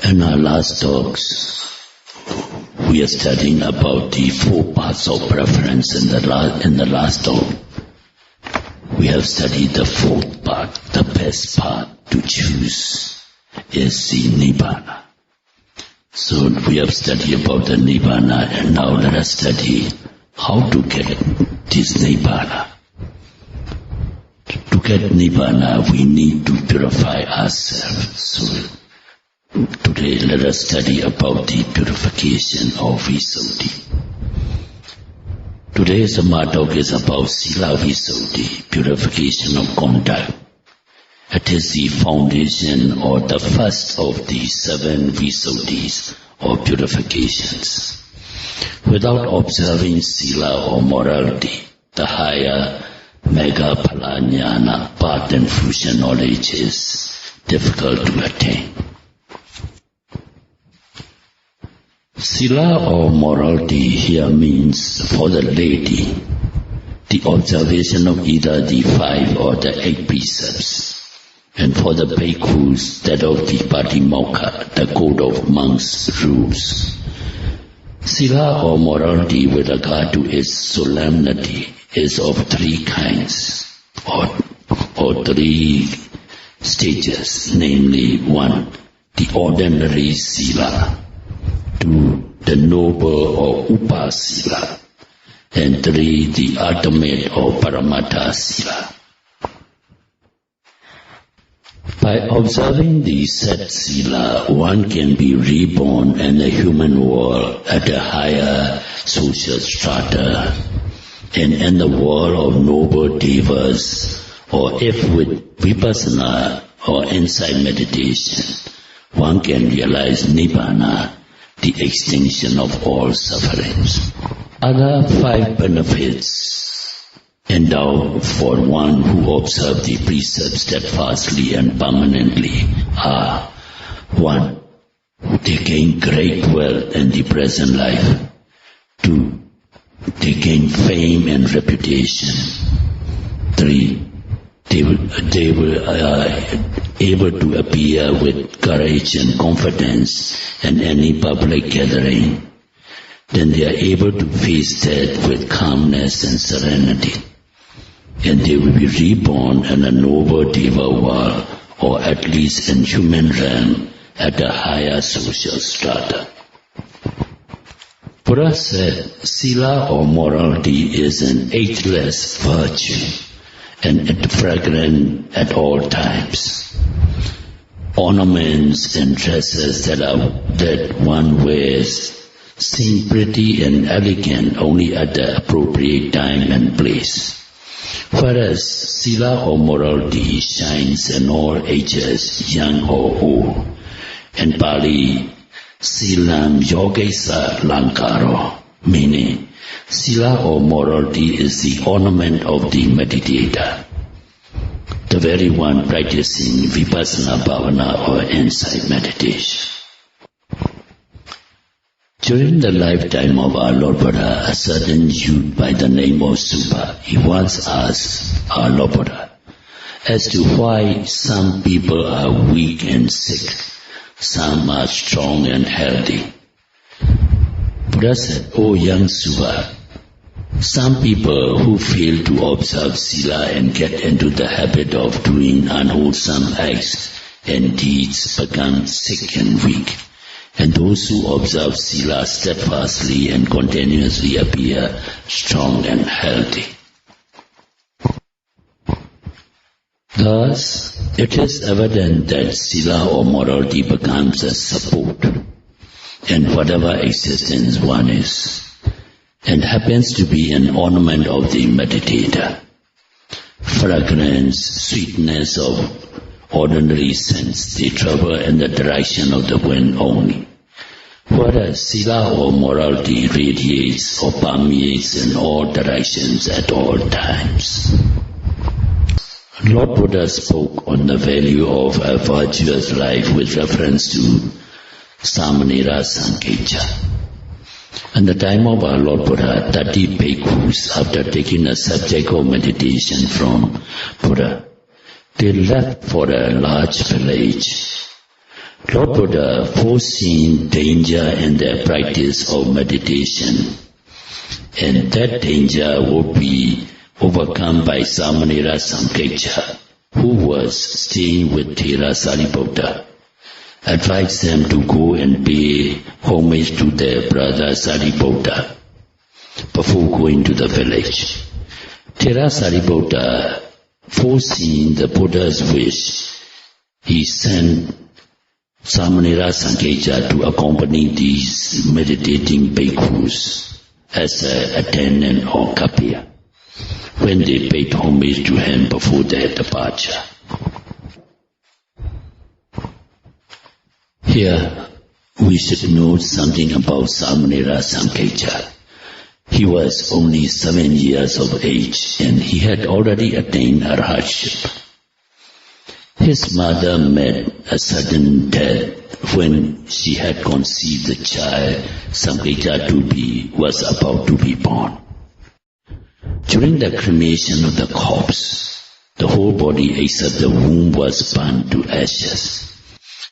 In our last talks, we are studying about the 4 parts of preference. In the last talk, we have studied the 4th part. The best part to choose is the Nibbana. So we have studied about the Nibbana, and now let us study how to get this Nibbana. To get Nibbana, we need to purify ourselves. So today let us study about the purification of Visuddhi. Today's talk is about Sīla Visuddhi, purification of conduct. It is the foundation or the first of the 7 Visuddhis or purifications. Without observing Sīla or morality, the higher Mega Phala Jnana, path and fruition knowledge is difficult to attain. Sīla or morality here means for the laity, the observation of either the 5 or the 8 precepts, and for the bhikkhus that of the Patimokkha, the code of monks' rules. Sīla or morality with regard to its solemnity is of 3 kinds or 3 stages, namely 1, the ordinary Sīla, 2, the noble or Upasila, and 3, the ultimate or Paramattha Sīla. By observing the set Sīla, one can be reborn in the human world at a higher social strata, and in the world of noble devas, or if with vipassana or insight meditation, one can realize Nibbana, the extinction of all sufferings. Other 5 benefits endowed for one who observes the precepts steadfastly and permanently are: 1, they gain great wealth in the present life. 2, they gain fame and reputation. 3, they will able to appear with courage and confidence in any public gathering. Then they are able to face death with calmness and serenity. And they will be reborn in a noble deva world, or at least in human realm at a higher social strata. Buddha said, Sīla or morality is an ageless virtue, and it's fragrant at all times. Ornaments and dresses that one wears seem pretty and elegant only at the appropriate time and place. Whereas Sīla or morality shines in all ages, young or old. In Pali, Sīlam Yogesa Lankaro, meaning Sīla or morality is the ornament of the meditator, the very one practicing vipassana bhavana or insight meditation. During the lifetime of our Lord Buddha, a certain youth by the name of Supa, he once asked our Lord Buddha as to why some people are weak and sick, some are strong and healthy. Buddha said, "O young Supa, some people who fail to observe Sīla and get into the habit of doing unwholesome acts and deeds become sick and weak. And those who observe Sīla steadfastly and continuously appear strong and healthy." Thus, it is evident that Sīla or morality becomes a support in whatever existence one is, and happens to be an ornament of the meditator. Fragrance, sweetness of ordinary sense, they travel in the direction of the wind only. Whereas Sīla or morality radiates or permeates in all directions at all times. Lord Buddha spoke on the value of a virtuous life with reference to Samanera Sankecha. In the time of our Lord Buddha, 30 bhikkhus, after taking a subject of meditation from Buddha, they left for a large village Lord Buddha foreseen danger in the practice of meditation, and that danger would be overcome by Samanera Samkecha, who was staying with Thera Sariputta, advised them to go and pay homage to their brother Sariputta before going to the village. Thera Sariputta, foreseeing the Buddha's wish, he sent Samanera Samkecha to accompany these meditating bhikkhus as an attendant or kapya when they paid homage to him before their departure. Here we should note something about Samanera Samkecha. He was only 7 years of age and he had already attained arhatship. His mother met a sudden death when she had conceived the child Samkecha was about to be born. During the cremation of the corpse, the whole body except the womb was burnt to ashes.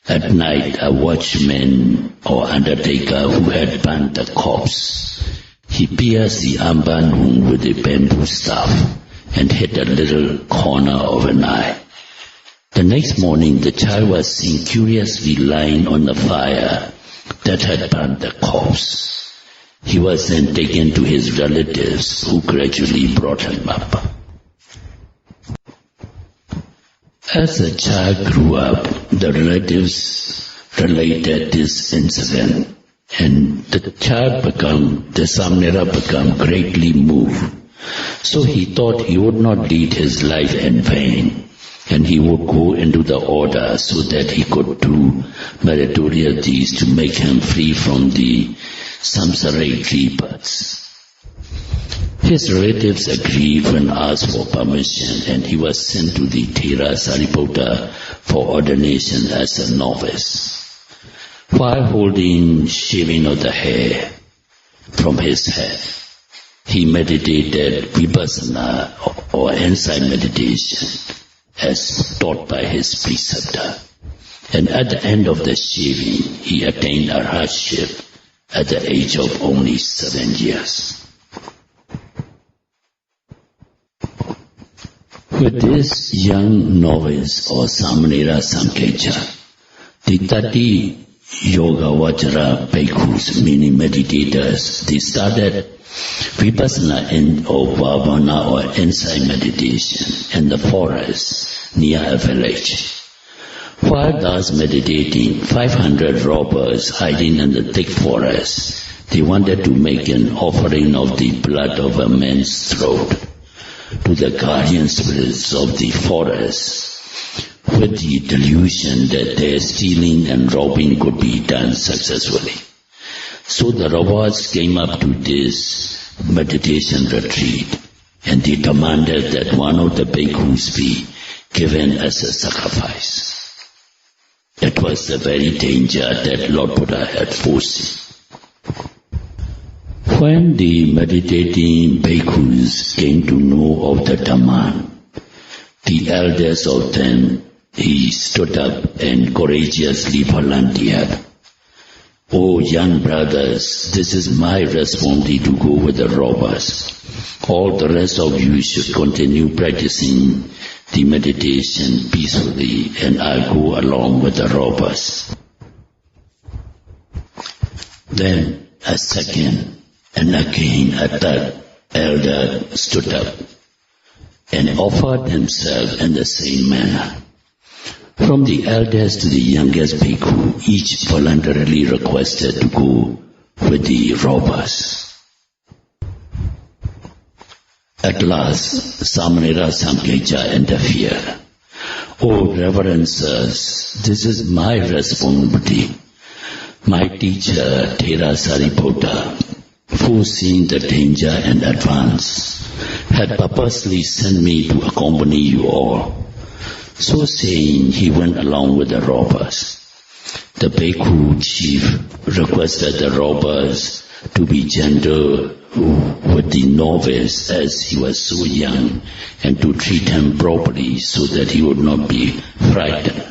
At night, a watchman or undertaker who had burnt the corpse, he pierced the unburned wound with a bamboo staff and hit a little corner of an eye. The next morning, the child was seen curiously lying on the fire that had burnt the corpse. He was then taken to his relatives, who gradually brought him up. As the child grew up, the relatives related this incident, and the Samanera became greatly moved. So he thought he would not lead his life in vain, and he would go into the order so that he could do meritorious deeds to make him free from the samsaric rebirths. His relatives agreed when asked for permission, and he was sent to the Thera Sariputta for ordination as a novice. While holding shaving of the hair from his head, he meditated vipassana or insight meditation as taught by his preceptor. And at the end of the shaving, he attained arhatship at the age of only 7 years. With this young novice or Samanera Samkecha, the 30 Yoga Vajra bhikkhus, meaning meditators, they started vipassana or bhavana or insight meditation in the forest near a village. While thus meditating, 500 robbers hiding in the thick forest, they wanted to make an offering of the blood of a man's throat to the guardian spirits of the forest, with the delusion that their stealing and robbing could be done successfully. So the robbers came up to this meditation retreat, and they demanded that one of the bhikkhus be given as a sacrifice. That was the very danger that Lord Buddha had foreseen. When the meditating bhikkhus came to know of the demand, the elders of them, he stood up and courageously volunteered. "Oh, young brothers, this is my responsibility to go with the robbers. All the rest of you should continue practicing the meditation peacefully, and I'll go along with the robbers." Then a second and again a third elder stood up and offered himself in the same manner. From the elders to the youngest bhikkhu, each voluntarily requested to go with the robbers. At last, Samanera Samkecha interfered. "Oh, reverend sirs, this is my responsibility. My teacher, Thera Sariputta, foreseeing the danger in advance, had purposely sent me to accompany you all." So saying, he went along with the robbers. The bhikkhu chief requested the robbers to be gentle with the novice as he was so young, and to treat him properly so that he would not be frightened.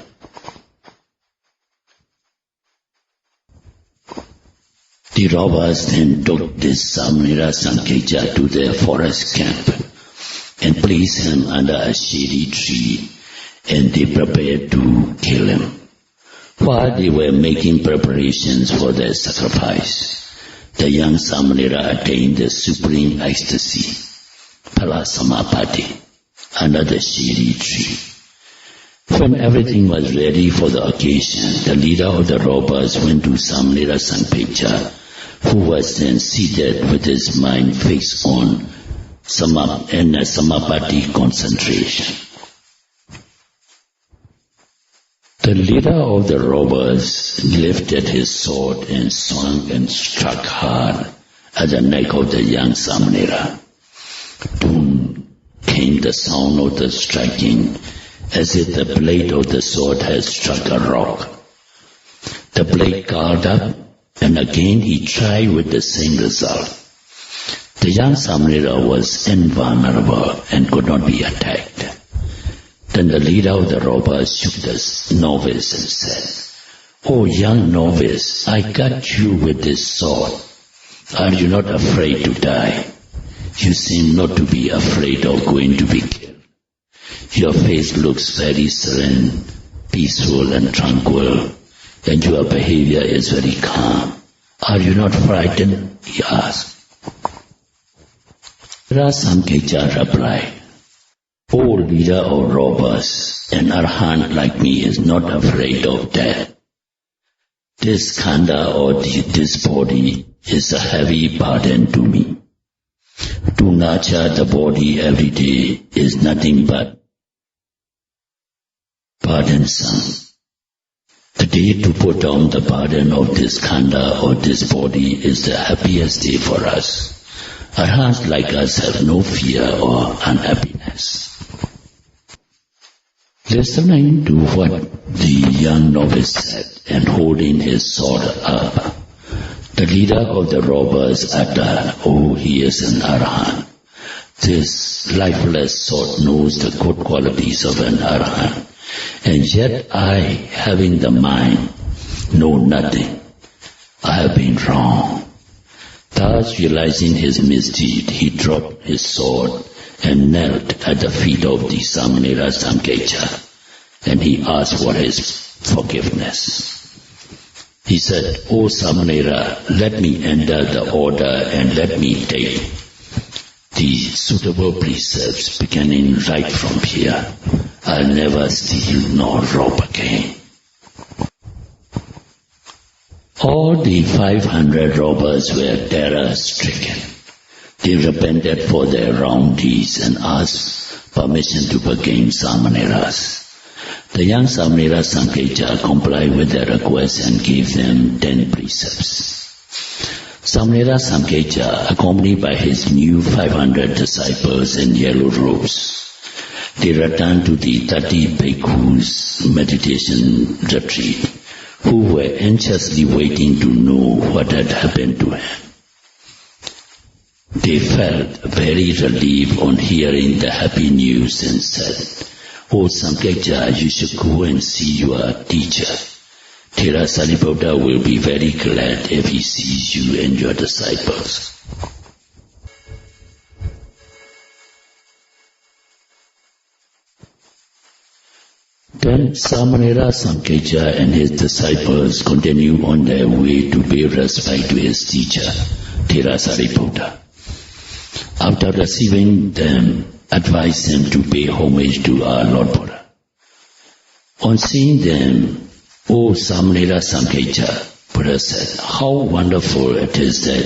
The robbers then took this Samanera Sankecha to their forest camp and placed him under a shady tree, and they prepared to kill him. While they were making preparations for their sacrifice, the young Samanera attained the supreme ecstasy, Phala Samapatti, under the shady tree. When everything was ready for the occasion, the leader of the robbers went to Samanera Sankecha, who was then seated with his mind fixed on Samapatti concentration. The leader of the robbers lifted his sword and swung and struck hard at the neck of the young Samanera. Boom came the sound of the striking, as if the blade of the sword had struck a rock. The blade curled up, and again he tried with the same result. The young Samanera was invulnerable and could not be attacked. Then the leader of the robbers shook the novice and said, "O young novice, I got you with this sword. Are you not afraid to die? You seem not to be afraid of going to be killed. Your face looks very serene, peaceful and tranquil, and your behavior is very calm. Are you not frightened?" he asked. Sankecha replied, "O leader of robbers, an arhat like me is not afraid of death. This khanda or this body is a heavy burden to me. To nurture the body every day is nothing but burdensome. The day to put down the burden of this khanda or this body is the happiest day for us. Arhats like us have no fear or unhappiness." Listening to what the young novice said and holding his sword up, the leader of the robbers uttered, "Oh, he is an arhat. This lifeless sword knows the good qualities of an arhat, and yet I, having the mind, know nothing. I have been wrong." Thus realizing his misdeed, he dropped his sword and knelt at the feet of the Samanera Sankecha, and he asked for his forgiveness. He said, "O Samanera, let me enter the order and let me take the suitable precepts beginning right from here. I'll never steal nor rob again." All the 500 robbers were terror-stricken. They repented for their wrong deeds and asked permission to become Samaneras. The young Samanera Sankecha complied with their request and gave them 10 precepts. Samanera Sankecha, accompanied by his new 500 disciples in yellow robes, they returned to the 30 bhikkhus' meditation retreat, who were anxiously waiting to know what had happened to him. They felt very relieved on hearing the happy news and said, "O Sankecha, you should go and see your teacher. Thera Sariputta will be very glad if he sees you and your disciples." Then Samanera Sankecha and his disciples continued on their way to pay respect to his teacher, Thera Sariputta. After receiving them, advised them to pay homage to our Lord Buddha. On seeing them, "O Samanera Sankecha," Buddha said, "how wonderful it is that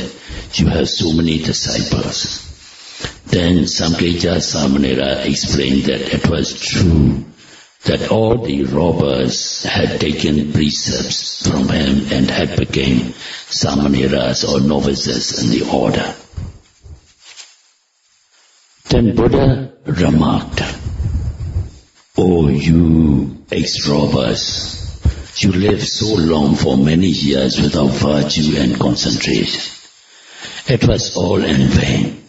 you have so many disciples." Then Sankecha Samanera explained that it was true that all the robbers had taken precepts from him and had become Samaneras or novices in the order. Then Buddha remarked, "O you ex-robbers, you lived so long for many years without virtue and concentration. It was all in vain.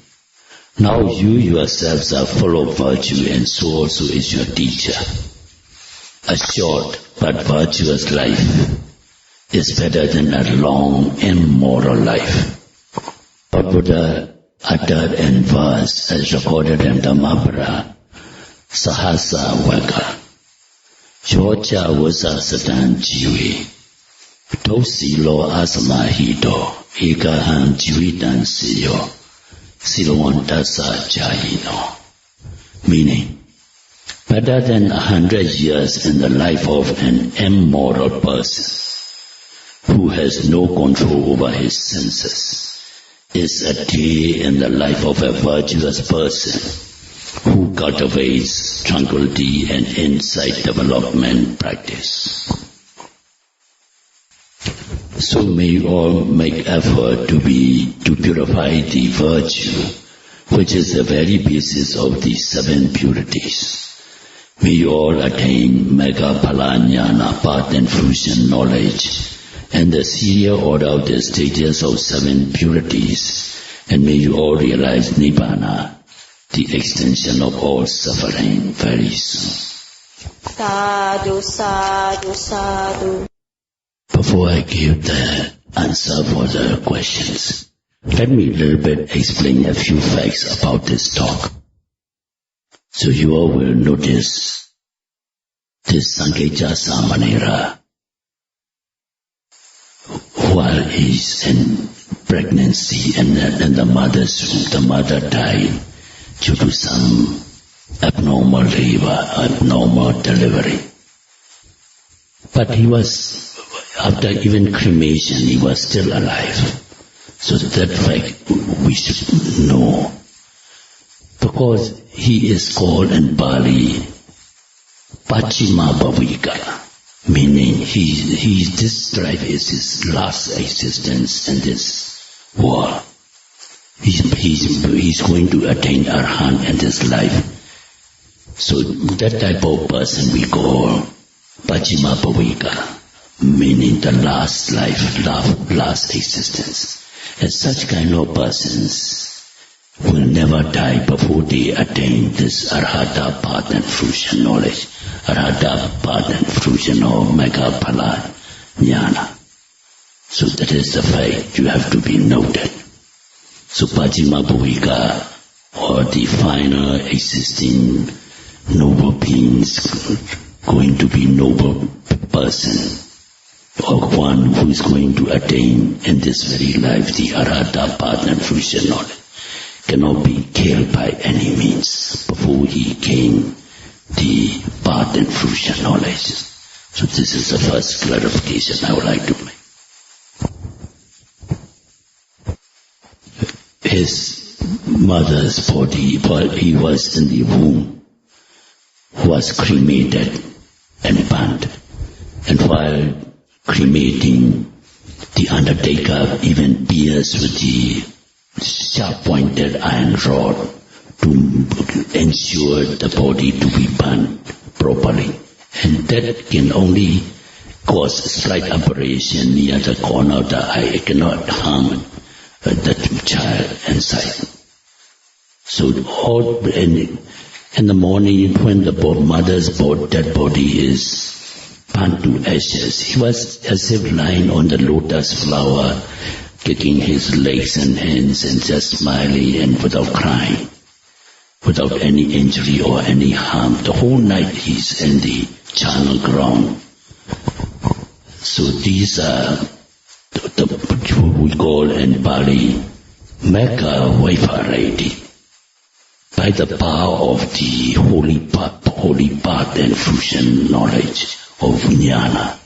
Now you yourselves are full of virtue, and so also is your teacher. A short but virtuous life is better than a long, immoral life. But Buddha uttered in verse, as recorded in Dhammapara, Sahasa Vaka, Yocha Vasa Satan Jivi, Tosilo Asamahito, Ekahan Jivitan Siyo, Silawantasa Jahino. Meaning, better than 100 years in the life of an immoral person who has no control over his senses is a day in the life of a virtuous person who cultivates tranquility and insight development practice. So may you all make effort to purify the virtue, which is the very basis of the 7 purities. May you all attain Megha Phala Jnana, path and fruition knowledge, and the serial order of the stages of 7 purities, and may you all realize Nibbana, the extension of all suffering, very soon. Sadhu, sadhu, sadhu. Before I give the answer for the questions, let me a little bit explain a few facts about this talk. So you all will notice this Sankeja Samanera, while he's in pregnancy and the mother's womb, the mother died due to some abnormal labor, abnormal delivery. But he was, after even cremation, he was still alive. So that fact we should know. Because he is called in Bali Pachima Bhavika, meaning this life is his last existence in this world. He's going to attain Arhat in this life. So that type of person we call Pachima Bhavika, meaning the last life, last existence. And such kind of persons will never die before they attain this Arhata path and fruition knowledge, Arhata path and fruition of Megha Phala Jnana. So that is the fact you have to be noted. So Pachima Bhavika, or the final existing noble beings, going to be noble person, or one who is going to attain in this very life the Arhata path and fruition knowledge, cannot be killed by any means before he gain the path and fruition knowledge. So this is the first clarification I would like to make. His mother's body, while he was in the womb, was cremated and burnt. And while cremating, the undertaker even pierced with the sharp-pointed iron rod to ensure the body to be burnt properly. And that can only cause a slight aberration near the corner of the eye. It cannot harm the child inside. So all in the morning when the mother's dead body is burnt to ashes, he was as if lying on the lotus flower, kicking his legs and hands and just smiling and without crying, without any injury or any harm. The whole night he's in the charnel ground. So these are what we call in Bali Mekha Vaifarati. By the power of the holy path and fruition knowledge of Jnana,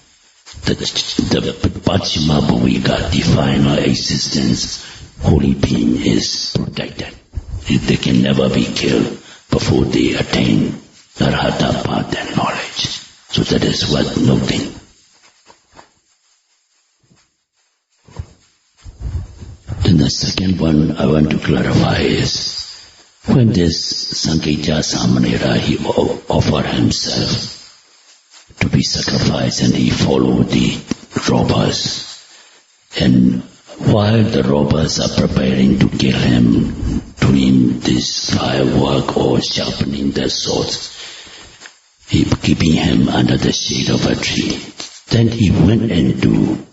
the Pachima Bhavika, the final existence, holy being is protected. They can never be killed before they attain Arhata path and knowledge. So that is worth noting. Then the second one I want to clarify is, when this Sankeja Samanera, he offered himself to be sacrificed and he followed the robbers. And while the robbers are preparing to kill him, doing this firework or sharpening their swords, keeping him under the shade of a tree, then he went into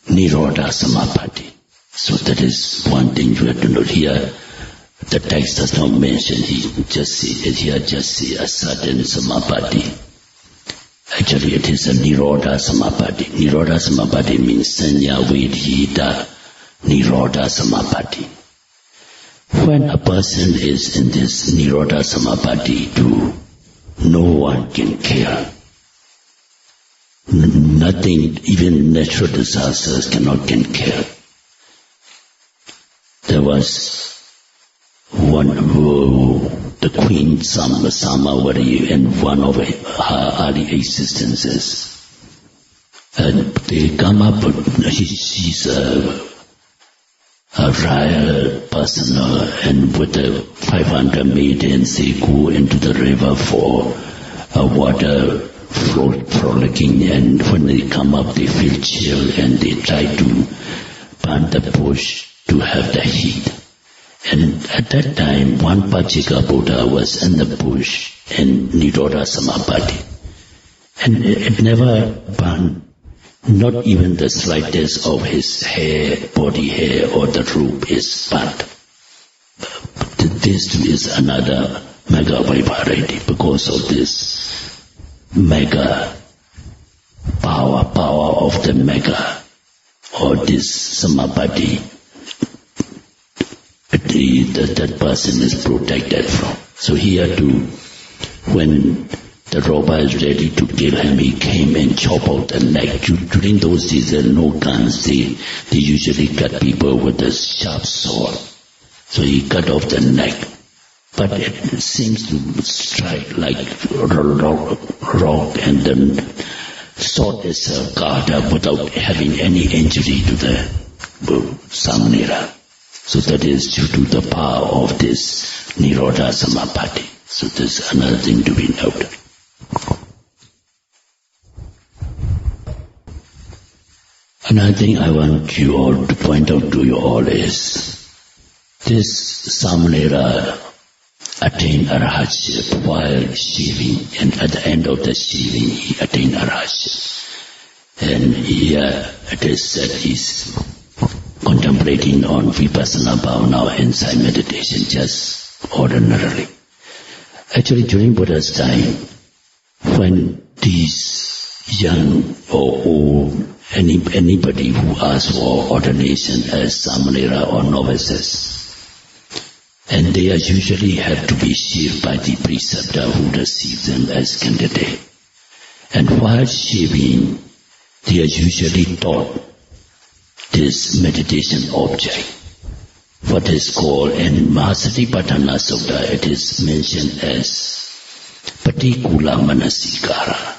Nirodha Samapatti. So that is one thing you have to know here. The text does not mention, he just say a certain Samapatti. Actually it is a Nirodha Samapatti. Nirodha Samapatti means Sanya Vedhita Nirodha Samapatti. When a person is in this Nirodha Samapatti, no one can care. Nothing, even natural disasters can care. There was one the Queen Samavati and one of her early existences. And they come up, she's a royal person, and with the 500 maidens they go into the river for water frolicking, and when they come up they feel chill and they try to burn the bush to have the heat. And at that time one Pachika Buddha was in the bush in Nirodha Samapatti, and it never burned, not even the slightest of his hair, body hair or the robe is burnt. This is another mega vitality because of this mega power of the mega or this Samapatti. That person is protected from. So here too, when the robber is ready to kill him, he came and chopped out the neck. During those days there are no guns, they usually cut people with a sharp sword. So he cut off the neck. But it seems to strike like rock, and the sword is cut up without having any injury to the Samanera. So that is due to the power of this Nirodha Samapatti. So this is another thing to be noted. Another thing I want you all to point out to you all is this Samanera attained arhatship while shaving, and at the end of the shaving he attained arhatship. And here it is said he's contemplating on Vipassana Bhavana inside meditation just ordinarily. Actually during Buddha's time, when these young or old, anybody who asks for ordination as Samanera or novices, and they are usually have to be shaved by the preceptor who receives them as candidate. And while shaving, they are usually taught this meditation object, what is called in Mahasatipatthana Sutta, it is mentioned as Patikula Manasikara.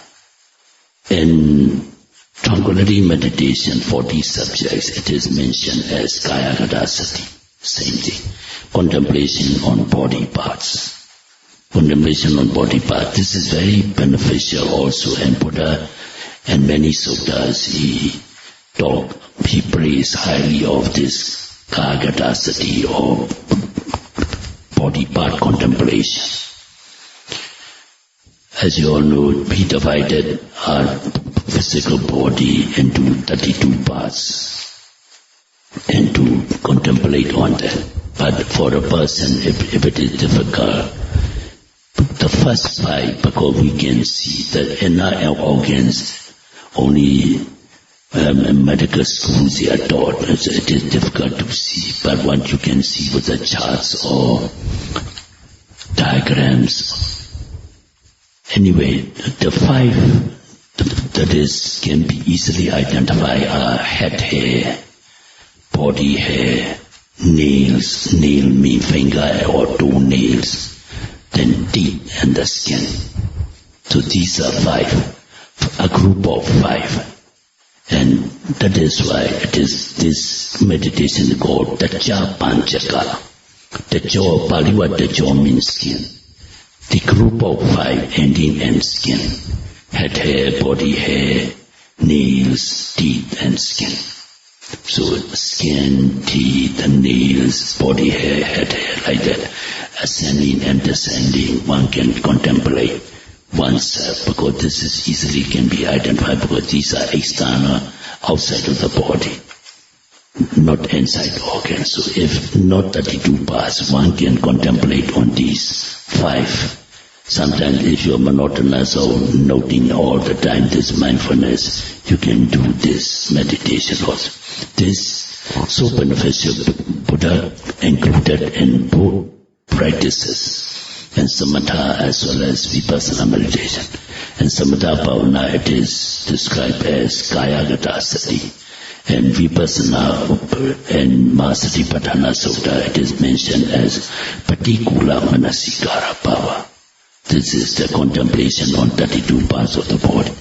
In tranquility meditation for these subjects, it is mentioned as Kayagata Sati, same thing. Contemplation on body parts. Contemplation on body parts. This is very beneficial also, and Buddha and many suttas he prays highly of this Kayagata Sati or body part contemplation. As you all know, he divided our physical body into 32 parts and to contemplate on that. But for a person, if it is difficult, the first 5, because we can see the inner organs, only in medical schools they are taught, it is difficult to see, but once you can see with the charts or diagrams. Anyway, the 5 that is can be easily identified are head hair, body hair, nails, nail mean finger or toenails, then teeth and the skin. So these are 5, a group of 5. And that is why it is this meditation called Tacha Panchaka. Tacha, Pali word Tacha means skin. The group of 5 ending in skin. Head hair, body hair, nails, teeth and skin. So skin, teeth, and nails, body hair, head hair, like that. Ascending and descending, one can contemplate oneself, because this is easily can be identified, because these are external outside of the body, not inside organs. So if not 32 parts, one can contemplate on these 5. Sometimes if you're monotonous or noting all the time this mindfulness, you can do this meditation also. This so beneficial. Buddha included in both practices, and samatha as well as vipassana meditation. In samatha bhavana it is described as kayagata sati, and vipassana and Mahasatipatthana Sutta it is mentioned as patikula manasikara bhava. This is the contemplation on 32 parts of the body.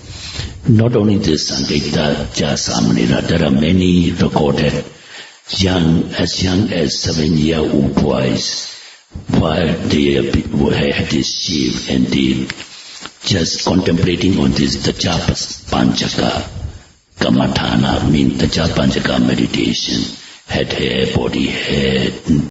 Not only this, Sanketa Jasamanira, there are many recorded as young as 7-year-old boys, while they had this shave and they just contemplating on this Taja Panchaka Kamathana, means Taja Panchaka meditation, head, hair, body, head,